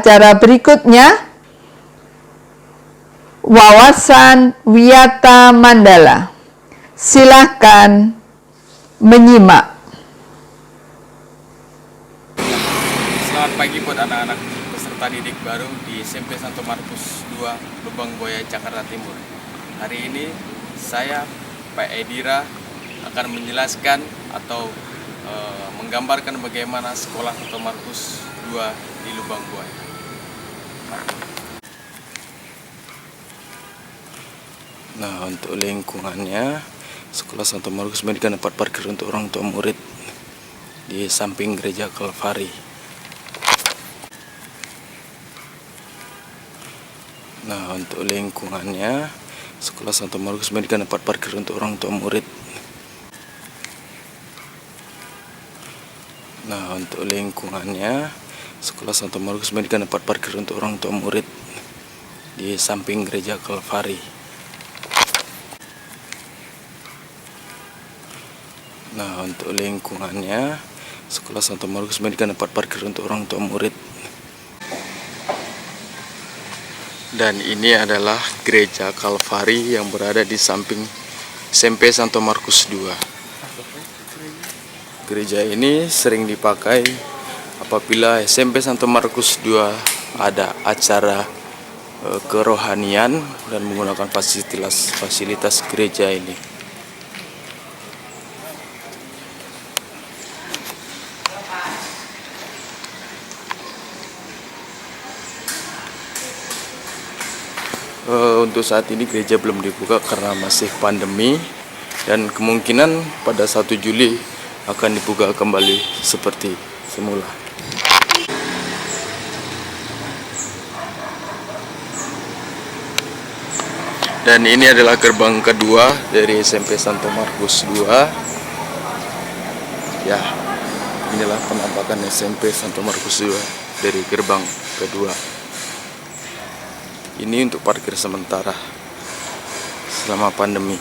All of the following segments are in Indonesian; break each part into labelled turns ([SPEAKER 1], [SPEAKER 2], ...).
[SPEAKER 1] acara berikutnya, wawasan Wiyata Mandala. Silahkan menyimak.
[SPEAKER 2] Selamat pagi buat anak-anak peserta didik baru di SMP Santo Markus 2, Lubang Buaya, Jakarta Timur. Hari ini saya, Pak Edira, akan menjelaskan atau menggambarkan bagaimana sekolah Santo Markus 2 di Lubang Buaya. Nah, untuk lingkungannya, sekolah Santo Markus memberikan tempat parkir untuk orang tua murid di samping gereja Kalvari. Nah, untuk lingkungannya, sekolah Santo Markus memberikan tempat parkir untuk orang tua murid. Nah, untuk lingkungannya, sekolah Santo Markus memberikan tempat parkir untuk orang tua murid di samping gereja Kalvari. Nah, untuk lingkungannya, sekolah Santo Markus memberikan tempat parkir untuk orang tua murid. Dan ini adalah gereja Kalvari yang berada di samping SMP Santo Markus 2. Gereja ini sering dipakai apabila SMP Santo Markus 2 ada acara kerohanian dan menggunakan fasilitas gereja ini. Untuk saat ini gereja belum dibuka karena masih pandemi, dan kemungkinan pada 1 Juli akan dibuka kembali seperti semula. Dan ini adalah gerbang kedua dari SMP Santo Markus 2. Ya, inilah penampakan SMP Santo Markus 2 dari gerbang kedua. Ini untuk parkir sementara selama pandemi.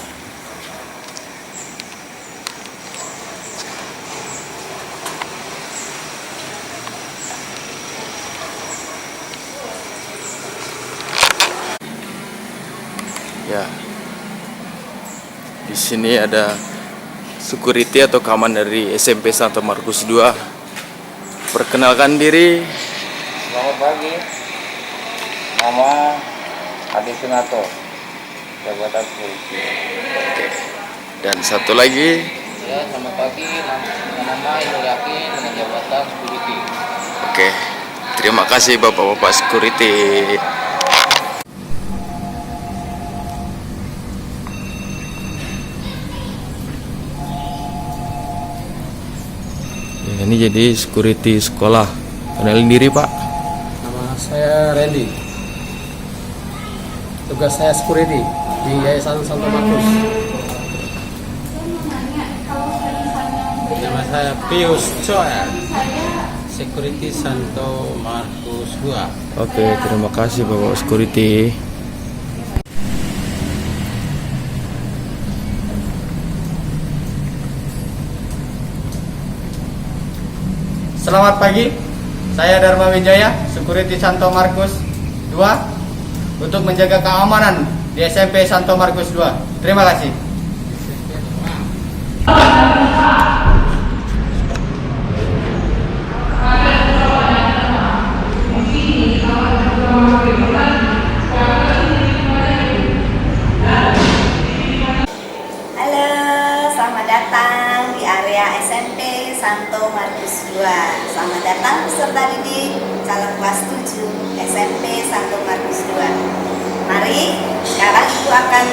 [SPEAKER 2] Ya, di sini ada security atau keamanan dari SMP Santo Markus 2. Perkenalkan diri.
[SPEAKER 3] Selamat pagi. Nama Adi Sunato, jabatan polisi.
[SPEAKER 2] Oke. Dan satu lagi.
[SPEAKER 3] Ya, selamat pagi. Nama Inul Yakin dengan jabatan security.
[SPEAKER 2] Oke. Terima kasih Bapak-bapak security. Ya, ini jadi security sekolah. Kenalin diri, Pak.
[SPEAKER 4] Nama saya Randy. Tugas saya security di Yayasan Santo Markus. Nama saya Pius Choer, security Santo Markus 2.
[SPEAKER 2] Oke, terima kasih Bapak security.
[SPEAKER 5] Selamat pagi, saya Dharma Wijaya, security Santo Markus 2, untuk menjaga keamanan di SMP Santo Markus 2. Terima kasih.
[SPEAKER 6] Halo, selamat datang di area SMP Santo Markus 2. Selamat datang peserta didik calon kelas 7 SMP Santo Markus 2. Mari, sekarang Ibu akan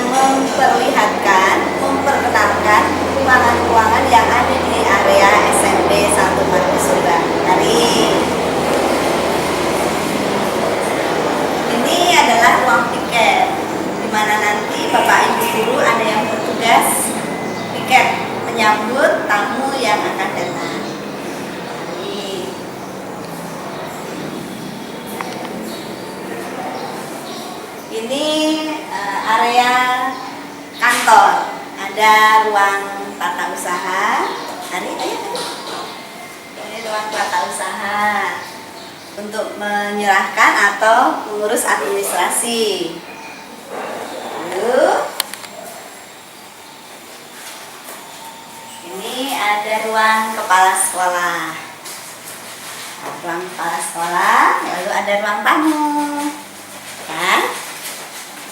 [SPEAKER 6] memperkenalkan ruangan-ruangan yang ada di area SMP Santo Markus 2. Mari. Ini adalah ruang piket, di mana nanti Bapak Ibu guru ada yang bertugas piket menyambut tamu yang akan datang. Ini area kantor, ada ruang tata usaha. Ini ruang tata usaha. untuk menyerahkan atau mengurus administrasi. Lalu ini ada ruang kepala sekolah. Ruang kepala sekolah, lalu ada ruang tamu. Kan?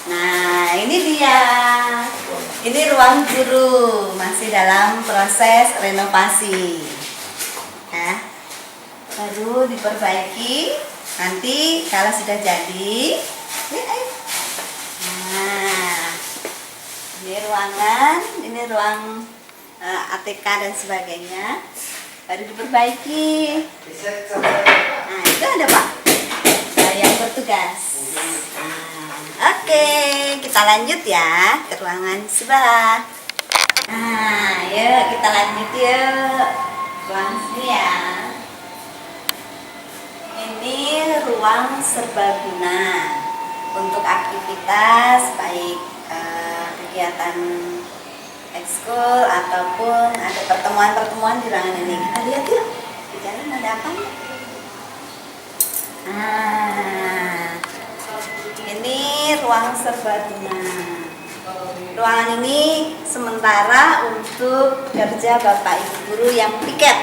[SPEAKER 6] Nah, ini dia. Ini ruang guru, masih dalam proses renovasi. Ya. Baru diperbaiki. Nanti kalau sudah jadi, lihat ayo. Nah, ini ruangan, ini ruang ATK dan sebagainya. Baru diperbaiki. Nah, itu ada Pak yang bertugas. Oke, kita lanjut ya ke ruangan sebelah. Nah, yuk kita lanjut yuk. Ruang sini ya. Ini ruang serbaguna untuk aktivitas baik kegiatan ekskul ataupun ada pertemuan-pertemuan di ruangan ini. Kita lihat yuk. Di dalam ada apa? Nah, ini ruang serbaguna. Ruangan ini sementara untuk kerja Bapak Ibu guru yang piket.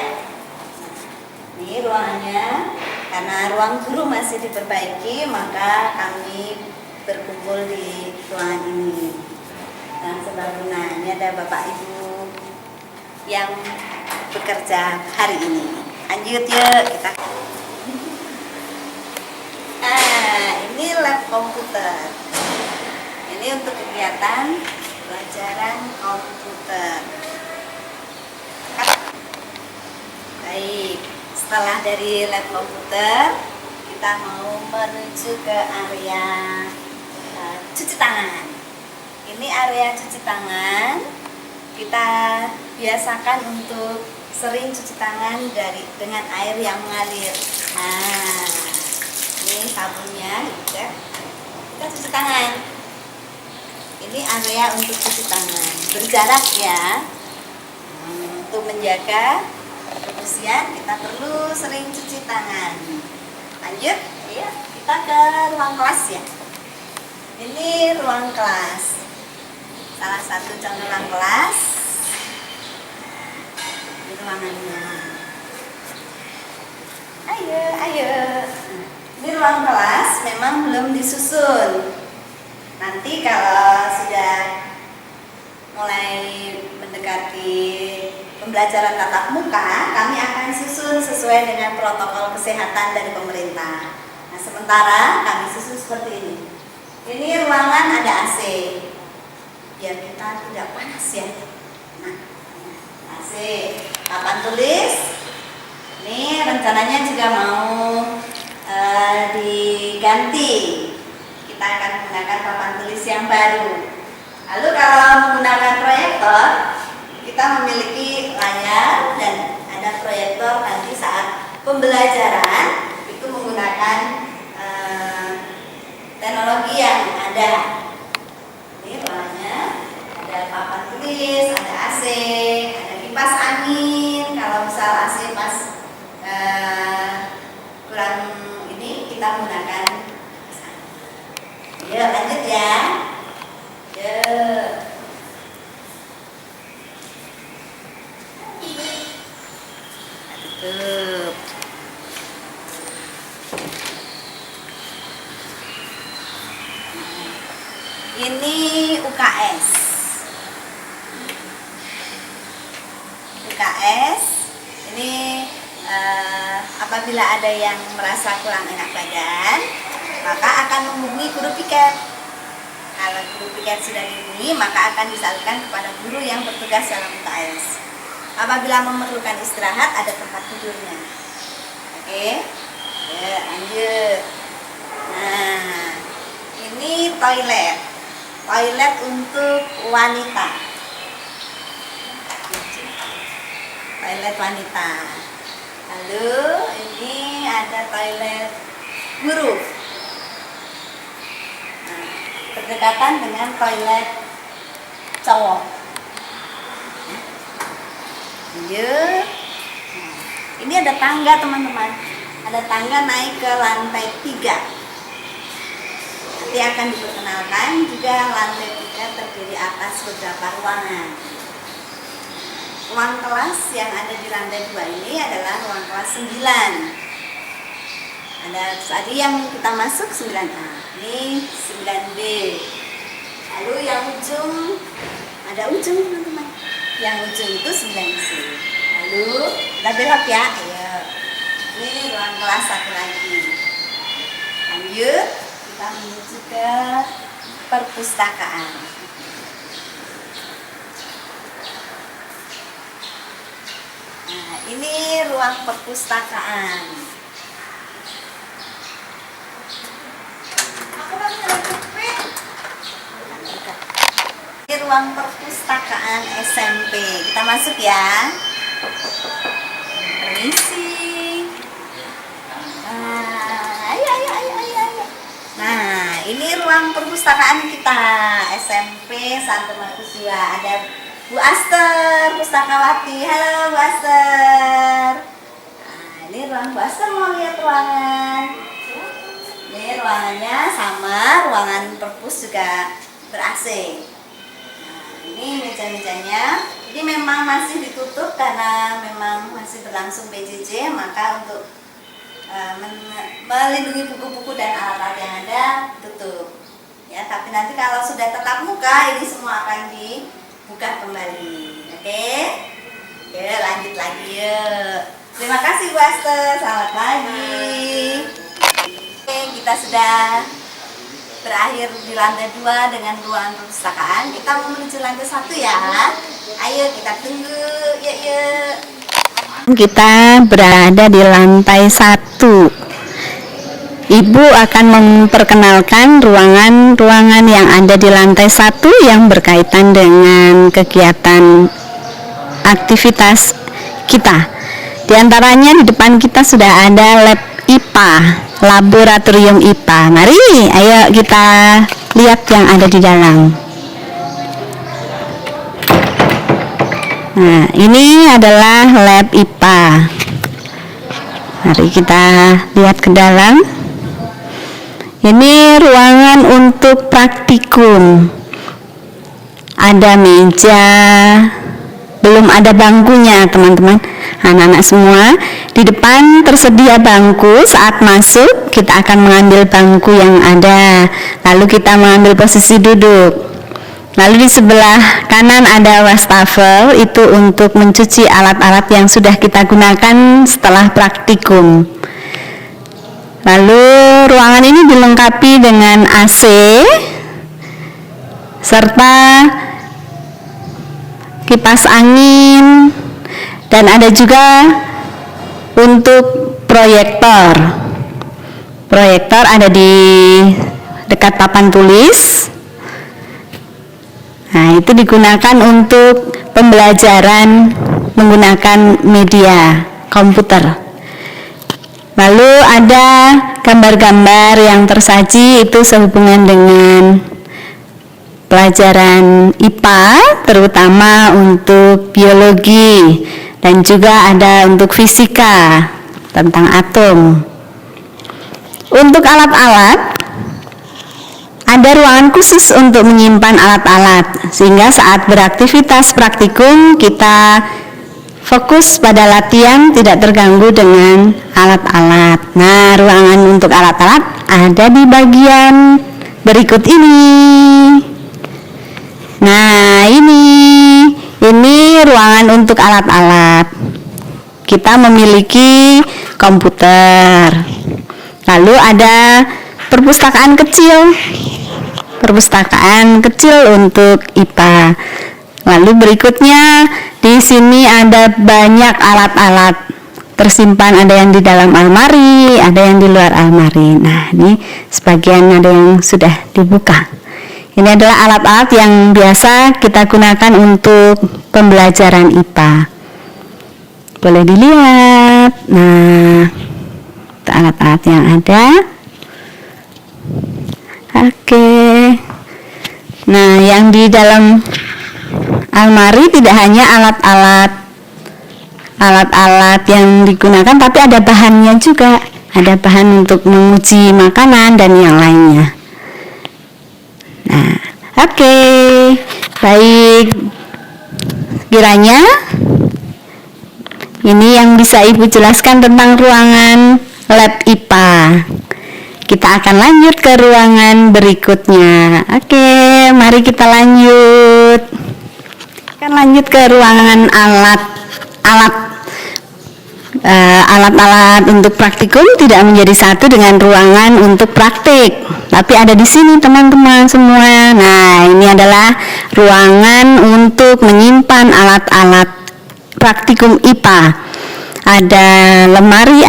[SPEAKER 6] Ini ruangannya, karena ruang guru masih diperbaiki, maka kami berkumpul di ruangan ini. Ruang serbaguna, ini ada Bapak Ibu yang bekerja hari ini. Lanjut yuk kita. Ini lab komputer. Ini untuk kegiatan pelajaran komputer. Baik, setelah dari lab komputer, kita mau menuju ke area cuci tangan. Ini area cuci tangan. Kita biasakan untuk sering cuci tangan dengan air yang mengalir. Nah, ini sabunnya, kita cuci tangan. Ini area untuk cuci tangan, berjarak ya. Untuk menjaga kebersihan kita perlu sering cuci tangan. Lanjut, ya kita ke ruang kelas ya. Ini ruang kelas, salah satu contoh ruang kelas. Ini ruangannya. Ayo. Ini ruang kelas memang belum disusun. Nanti kalau sudah mulai mendekati pembelajaran tatap muka, kami akan susun sesuai dengan protokol kesehatan dari pemerintah. Nah, sementara kami susun seperti ini. Ini ruangan ada AC, biar kita tidak panas ya. Nah, AC, papan tulis. Ini rencananya juga mau diganti. Kita akan menggunakan papan tulis yang baru. Lalu kalau menggunakan proyektor, kita memiliki layar dan ada proyektor nanti saat pembelajaran itu menggunakan teknologi yang ada. Ini ruangannya ada papan tulis, ada AC, ada kipas angin. Kalau misal AC pas kurang ini kita menggunakan. Yuk lanjut ya. Yuk. Tutup. Ini UKS. UKS ini apabila ada yang merasa kurang enak badan, maka akan menghubungi guru piket. Kalau guru piket sudah dihubungi, maka akan disalurkan kepada guru yang bertugas dalam UKS. Apabila memerlukan istirahat, ada tempat tidurnya. Oke, ya, lanjut. Nah, ini toilet. Toilet untuk wanita. Toilet wanita. Lalu ini ada toilet guru. Nah, berdekatan dengan toilet cowok. Lanjut. Ini ada tangga teman-teman. Ada tangga naik ke lantai 3. Nanti akan diperkenalkan juga lantai 3 terdiri atas beberapa ruangan. Ruang kelas yang ada di lantai 2 ini adalah ruang kelas 9. Ada tadi yang kita masuk 9A, ini 9B. Lalu yang ujung, ada ujung teman-teman. Yang ujung itu 9C. Lalu kita belok ya, ayo. Ini ruang kelas satu lagi. Lanjut, kita menuju ke perpustakaan. Nah, ini ruang perpustakaan. Ini ruang perpustakaan SMP. Kita masuk ya. Permisi. Ayo. Nah, ini ruang perpustakaan kita SMP Santo Markus 2. Ada Bu Aster, pustakawati. Halo Bu Aster. Nah, ini ruang Bu Aster, mau lihat ruangan. Ini ruangannya sama, ruangan perpus juga ber-AC. Nah, ini meja-mejanya. Ini memang masih ditutup karena memang masih berlangsung PJJ, maka untuk melindungi buku-buku dan alat-alat yang ada tutup. Ya, tapi nanti kalau sudah tetap muka, ini semua akan dibuka kembali. Oke? Oke, lanjut lagi yuk. Terima kasih Bu Aster, selamat pagi. Oke, kita sudah berakhir di lantai 2 dengan ruangan perpustakaan. Kita mau menuju lantai 1 ya. Ayo kita tunggu, yuk.
[SPEAKER 7] Kita berada di lantai 1. Ibu akan memperkenalkan ruangan-ruangan yang ada di lantai 1 yang berkaitan dengan kegiatan aktivitas kita. Di antaranya di depan kita sudah ada lab IPA, laboratorium IPA. Mari, ayo kita lihat yang ada di dalam. Nah, ini adalah lab IPA. Mari kita lihat ke dalam. Ini ruangan untuk praktikum. Ada meja, belum ada bangkunya, teman-teman. Anak-anak semua, di depan tersedia bangku. Saat masuk, kita akan mengambil bangku yang ada. Lalu kita mengambil posisi duduk. Lalu di sebelah kanan ada wastafel, itu untuk mencuci alat-alat yang sudah kita gunakan setelah praktikum. Lalu ruangan ini dilengkapi dengan AC serta kipas angin, dan ada juga untuk proyektor. Proyektor ada di dekat papan tulis. Nah, itu digunakan untuk pembelajaran menggunakan media komputer. Lalu ada gambar-gambar yang tersaji, itu sehubungan dengan pelajaran IPA, terutama untuk biologi, dan juga ada untuk fisika tentang atom. Untuk alat-alat, ada ruangan khusus untuk menyimpan alat-alat, sehingga saat beraktivitas praktikum kita fokus pada latihan, tidak terganggu dengan alat-alat. Nah, ruangan untuk alat-alat ada di bagian berikut ini. Nah, ini ruangan untuk alat-alat. Kita memiliki komputer. Lalu ada perpustakaan kecil untuk IPA. Lalu berikutnya di sini ada banyak alat-alat tersimpan, ada yang di dalam almari, ada yang di luar almari. Nah, ini sebagian ada yang sudah dibuka. Ini adalah alat-alat yang biasa kita gunakan untuk pembelajaran IPA. Boleh dilihat. Nah, alat-alat yang ada. Oke. Nah, yang di dalam almari tidak hanya alat-alat yang digunakan, tapi ada bahannya juga. ada bahan untuk menguji makanan dan yang lainnya. Nah, oke. Baik. Kiranya ini yang bisa Ibu jelaskan tentang ruangan lab IPA. Kita akan lanjut ke ruangan berikutnya. Oke, mari kita lanjut. Akan lanjut ke ruangan alat-alat untuk praktikum tidak menjadi satu dengan ruangan untuk praktik, tapi ada di sini teman-teman semua. Nah, ini adalah ruangan untuk menyimpan alat-alat praktikum IPA. Ada lemari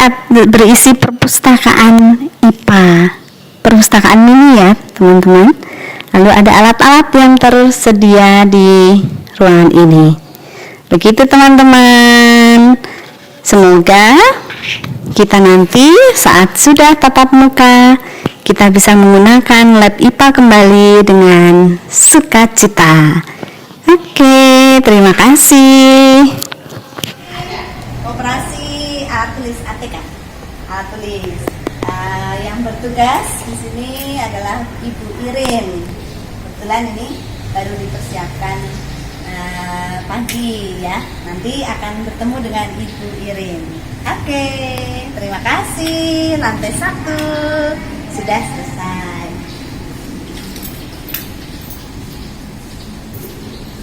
[SPEAKER 7] berisi perpustakaan IPA, perpustakaan mini ya teman-teman. Lalu ada alat-alat yang tersedia di ruangan ini. Begitu teman-teman. Semoga kita nanti saat sudah tatap muka, kita bisa menggunakan lab IPA kembali dengan sukacita. Oke, terima kasih.
[SPEAKER 6] Koperasi alat tulis ATK, alat tulis. Yang bertugas di sini adalah Ibu Irin. Kebetulan ini baru dipersiapkan pagi ya. Nanti akan bertemu dengan Ibu Irin. Oke, terima kasih. Lantai 1 sudah selesai.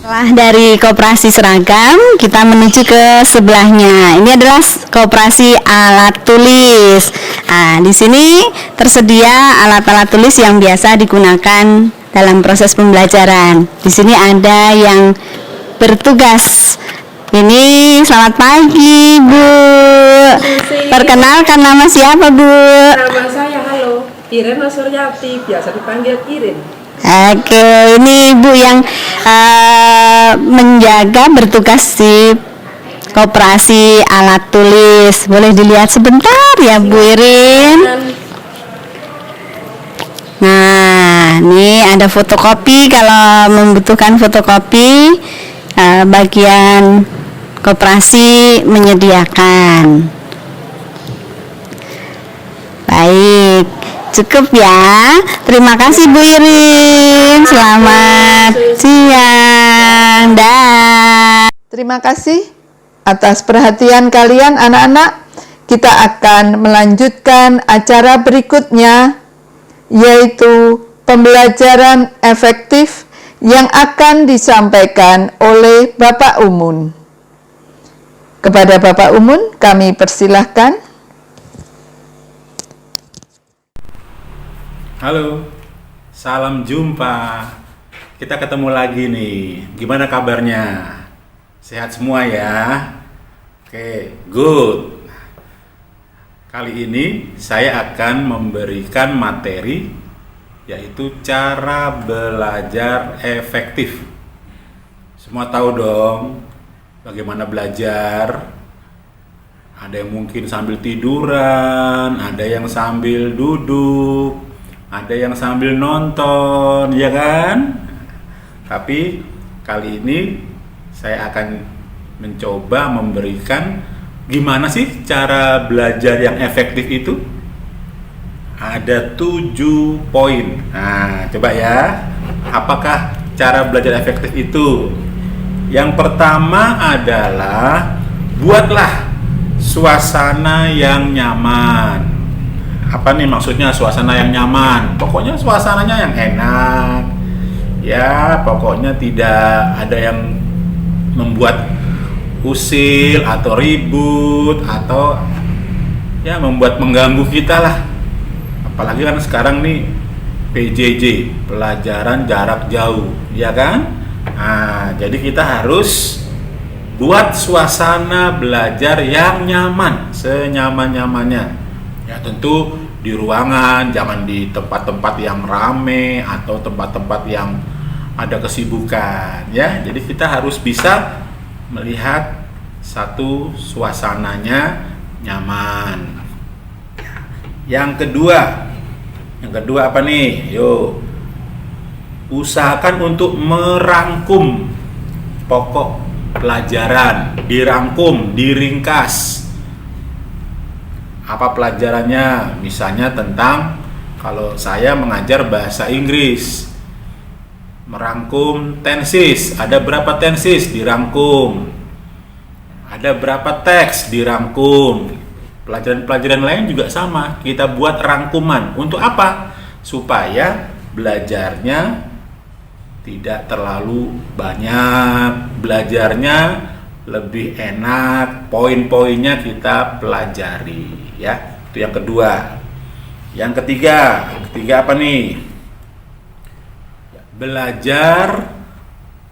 [SPEAKER 7] Setelah dari koperasi seragam, kita menuju ke sebelahnya. Ini adalah koperasi alat tulis. Nah, di sini tersedia alat-alat tulis yang biasa digunakan dalam proses pembelajaran. Di sini ada yang bertugas. Ini selamat pagi, Bu. Perkenalkan nama siapa, Bu?
[SPEAKER 8] Nama saya, halo, Iren Suryati, biasa dipanggil Irin.
[SPEAKER 7] Oke, ini Ibu yang menjaga bertugas di koperasi alat tulis. Boleh dilihat sebentar ya, Bu Irin? Nah, ini ada fotokopi. Kalau membutuhkan fotokopi, bagian koperasi menyediakan. Baik, cukup ya. Terima kasih Bu Irin. Selamat siang. Dah.
[SPEAKER 1] Terima kasih atas perhatian kalian anak-anak. Kita akan melanjutkan acara berikutnya, yaitu pembelajaran efektif yang akan disampaikan oleh Bapak Umun. Kepada Bapak Umun, kami persilahkan.
[SPEAKER 9] Halo, salam jumpa. Kita ketemu lagi nih. Gimana kabarnya? Sehat semua ya? Oke, good. Kali ini saya akan memberikan materi, yaitu cara belajar efektif. Semua tahu dong bagaimana belajar. Ada yang mungkin sambil tiduran, ada yang sambil duduk, ada yang sambil nonton, ya kan? Tapi kali ini saya akan mencoba memberikan gimana sih cara belajar yang efektif itu. Ada 7 poin. Nah, coba ya. Apakah cara belajar efektif itu? Yang pertama adalah buatlah suasana yang nyaman. Apa nih maksudnya suasana yang nyaman? Pokoknya suasananya yang enak. Ya, pokoknya tidak ada yang membuat usil atau ribut atau ya membuat mengganggu kita lah. Apalagi kan sekarang nih PJJ, pelajaran jarak jauh, ya kan? Nah, jadi kita harus buat suasana belajar yang nyaman, senyaman-nyamannya. Ya tentu di ruangan, jangan di tempat-tempat yang rame atau tempat-tempat yang ada kesibukan, ya. Jadi kita harus bisa melihat satu suasananya nyaman. Yang kedua apa nih? Yuk, usahakan untuk merangkum pokok pelajaran, dirangkum, diringkas. apa pelajarannya. Misalnya tentang kalau saya mengajar bahasa Inggris, merangkum tenses, ada berapa tenses dirangkum, ada berapa teks dirangkum. Pelajaran-pelajaran lain juga sama, kita buat rangkuman. Untuk apa? Supaya belajarnya tidak terlalu banyak, belajarnya lebih enak, poin-poinnya kita pelajari, ya. Itu yang kedua. Yang ketiga apa nih? Belajar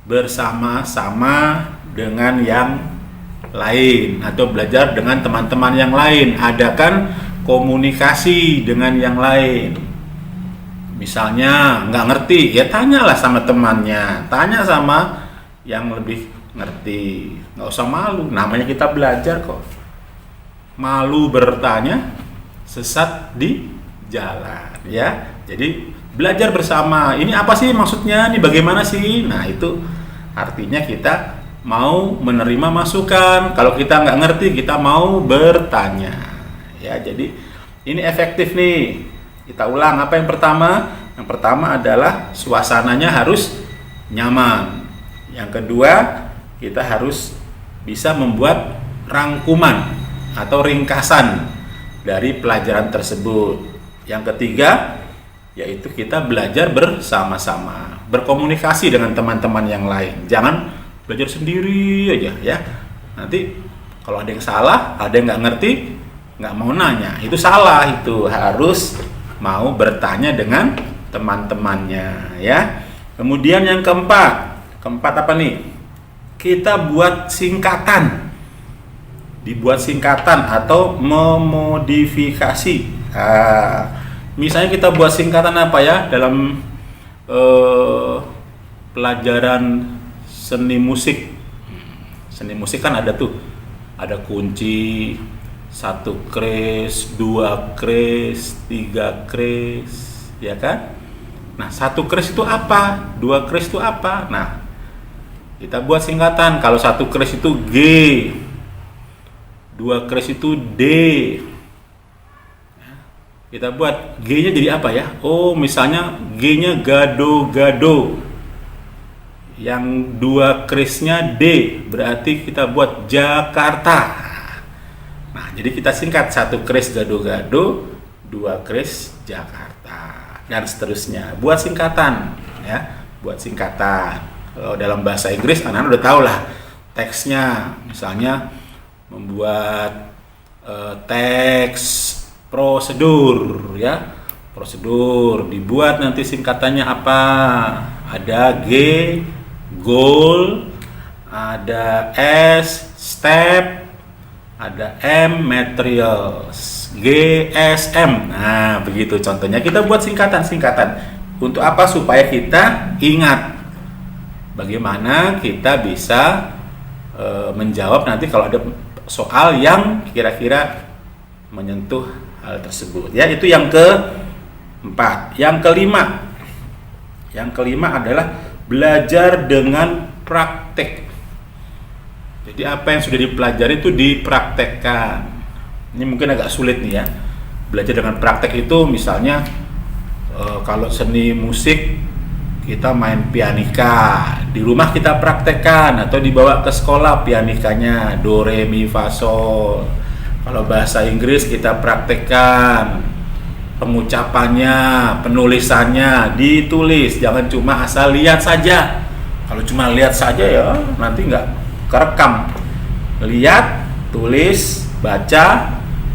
[SPEAKER 9] bersama-sama dengan yang lain atau belajar dengan teman-teman yang lain. Adakan komunikasi dengan yang lain. Misalnya nggak ngerti, ya tanyalah sama temannya, tanya sama yang lebih ngerti. Nggak usah malu, namanya kita belajar kok. Malu bertanya, sesat di jalan, ya. Jadi belajar bersama, ini apa sih maksudnya, ini bagaimana sih? Nah, itu artinya kita mau menerima masukan. Kalau kita nggak ngerti, kita mau bertanya, ya. Jadi ini efektif nih. Kita ulang, apa yang pertama? Yang pertama adalah suasananya harus nyaman. Yang kedua, kita harus bisa membuat rangkuman atau ringkasan dari pelajaran tersebut. Yang ketiga, yaitu kita belajar bersama-sama, berkomunikasi dengan teman-teman yang lain. Jangan belajar sendiri aja, ya. Nanti kalau ada yang salah, ada yang nggak ngerti, nggak mau nanya, itu salah. Itu harus mau bertanya dengan teman-temannya, ya. Kemudian yang keempat apa nih? Kita buat singkatan, dibuat singkatan atau memodifikasi. Misalnya kita buat singkatan apa ya dalam pelajaran seni musik. Seni musik kan ada tuh, ada kunci, 1 kres, 2 kres, 3 kres, ya kan? Nah, 1 kres itu apa? 2 kres itu apa? Nah, kita buat singkatan. Kalau 1 kres itu G, 2 kres itu D. Kita buat G-nya jadi apa ya? Oh, misalnya G-nya gado-gado. Yang 2 kresnya D, berarti kita buat Jakarta. Nah, jadi kita singkat, 1 kres gado-gado, 2 kres Jakarta, dan seterusnya. Buat singkatan, ya, buat singkatan. Kalau dalam bahasa Inggris, anak-anak udah tahu lah teksnya. Misalnya membuat teks prosedur, ya, prosedur. Dibuat nanti singkatannya apa? Ada G, goal, ada S, step, ada M, materials, GSM. Nah, begitu contohnya. Kita buat singkatan-singkatan. Untuk apa? Supaya kita ingat bagaimana kita bisa menjawab nanti kalau ada soal yang kira-kira menyentuh hal tersebut. Ya, itu yang keempat. Yang kelima adalah belajar dengan praktek. Jadi apa yang sudah dipelajari itu dipraktekkan. Ini mungkin agak sulit nih ya. Belajar dengan praktek itu misalnya kalau seni musik kita main pianika, di rumah kita praktekkan atau dibawa ke sekolah pianikanya do re mi fa sol. Kalau bahasa Inggris kita praktekkan pengucapannya, penulisannya, ditulis. Jangan cuma asal lihat saja. Kalau cuma lihat saja ya nanti nggak kerekam. Lihat, tulis, baca,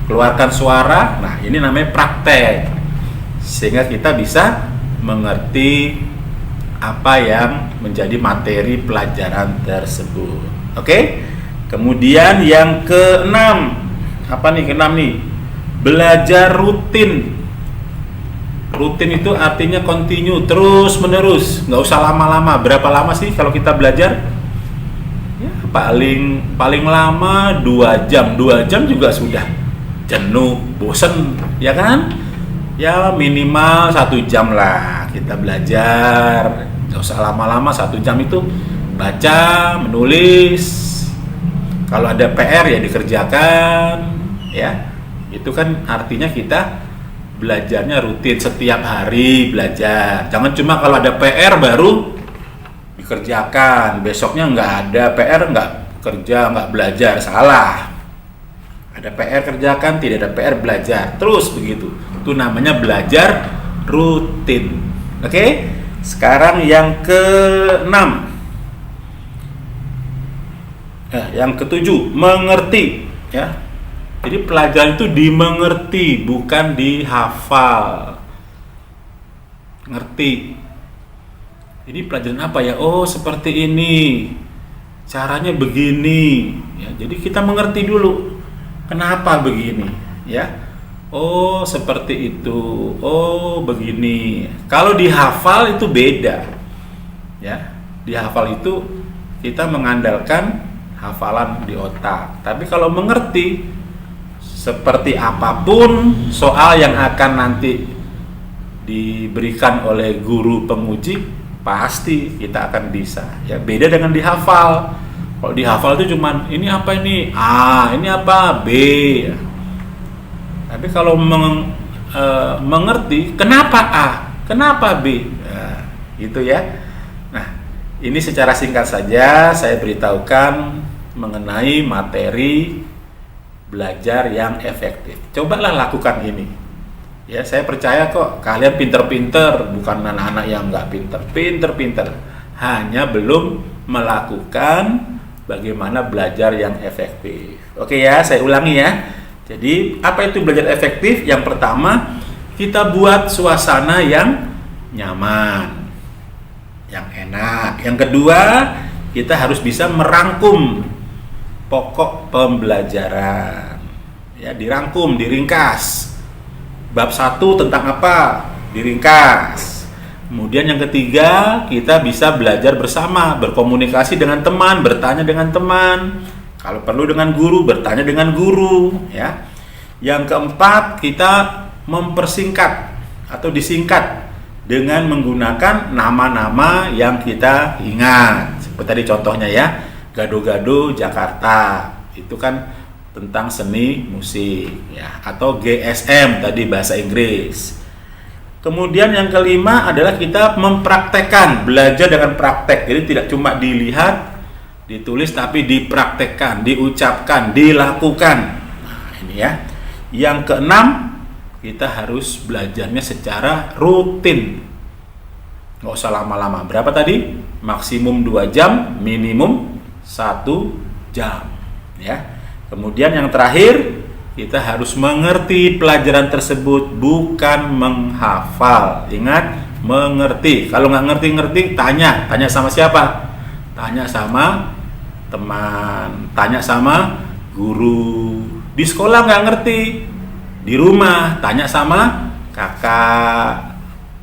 [SPEAKER 9] keluarkan suara. Nah, ini namanya praktek. Sehingga kita bisa mengerti apa yang menjadi materi pelajaran tersebut. Oke? Kemudian yang keenam. Apa nih keenam nih? Belajar rutin. Rutin itu artinya continue, terus menerus. Nggak usah lama-lama. Berapa lama sih kalau kita belajar? Ya, paling lama 2 jam. 2 jam juga sudah jenuh, bosen, ya kan? Ya minimal 1 jam lah kita belajar. Nggak usah lama-lama, 1 jam itu baca, menulis. Kalau ada PR ya dikerjakan, ya. Itu kan artinya kita belajarnya rutin, setiap hari belajar. Jangan cuma kalau ada PR baru dikerjakan, besoknya nggak ada PR, nggak kerja, nggak belajar. Salah. Ada PR kerjakan, tidak ada PR belajar. Terus begitu. Itu namanya belajar rutin. Oke? Sekarang yang ke-6. Yang ke-7, mengerti, ya. Jadi pelajaran itu dimengerti, bukan dihafal. Ngerti. Ini pelajaran apa ya? Oh, seperti ini. Caranya begini, ya. Jadi kita mengerti dulu. Kenapa begini, ya? Oh, seperti itu. Oh, begini. Kalau dihafal itu beda. Ya. Dihafal itu kita mengandalkan hafalan di otak. Tapi kalau mengerti, seperti apapun soal yang akan nanti diberikan oleh guru penguji, pasti kita akan bisa. Ya, beda dengan dihafal. Kalau dihafal itu cuman ini apa ini? A, ini apa? B. Tapi kalau mengerti, kenapa A? Kenapa B? Nah, gitu ya. Nah, ini secara singkat saja saya beritahukan mengenai materi belajar yang efektif. Cobalah lakukan ini. Ya, saya percaya kok kalian pinter-pinter, bukan anak-anak yang nggak pinter. Pinter-pinter. Hanya belum melakukan bagaimana belajar yang efektif. Oke ya, saya ulangi ya. Jadi, apa itu belajar efektif? Yang pertama, kita buat suasana yang nyaman, yang enak. Yang kedua, kita harus bisa merangkum pokok pembelajaran. Ya, dirangkum, diringkas. Bab 1 tentang apa? Diringkas. Kemudian yang ketiga, kita bisa belajar bersama, berkomunikasi dengan teman, bertanya dengan teman. Kalau perlu dengan guru, bertanya dengan guru, ya. Yang keempat, kita mempersingkat atau disingkat dengan menggunakan nama-nama yang kita ingat. Seperti tadi contohnya ya, Gado-Gado Jakarta. Itu kan tentang seni musik, ya, atau GSM tadi bahasa Inggris. Kemudian yang kelima adalah kita mempraktekkan, belajar dengan praktek. Jadi tidak cuma dilihat, ditulis, tapi dipraktekkan, diucapkan, dilakukan. Nah, ini ya. Yang keenam, kita harus belajarnya secara rutin. Nggak usah lama-lama. Berapa tadi? Maksimum 2 jam, minimum 1 jam. Ya. Kemudian yang terakhir, kita harus mengerti pelajaran tersebut, bukan menghafal. Ingat, mengerti. Kalau nggak ngerti-ngerti, tanya. Tanya sama siapa? Tanya sama teman, tanya sama guru. Di sekolah nggak ngerti, di rumah tanya sama kakak,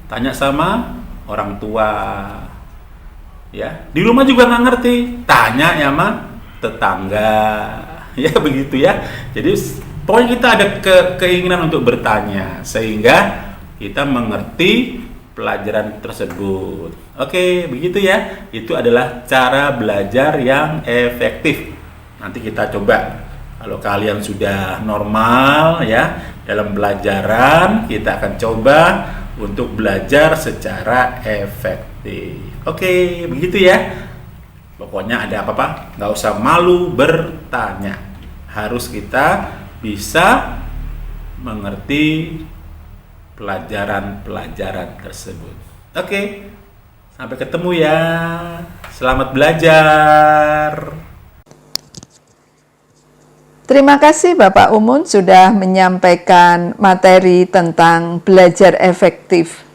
[SPEAKER 9] tanya sama orang tua. Ya, di rumah juga nggak ngerti, tanya ya sama tetangga. Ya begitu ya. Jadi pokoknya kita ada keinginan untuk bertanya sehingga kita mengerti pelajaran tersebut. Oke, begitu ya. Itu adalah cara belajar yang efektif. Nanti kita coba. Kalau kalian sudah normal ya dalam pelajaran, kita akan coba untuk belajar secara efektif. Oke, begitu ya. Pokoknya ada apa-apa, nggak usah malu bertanya. Harus kita bisa mengerti pelajaran-pelajaran tersebut. Oke, sampai ketemu ya. Selamat belajar.
[SPEAKER 1] Terima kasih Bapak Umun sudah menyampaikan materi tentang belajar efektif.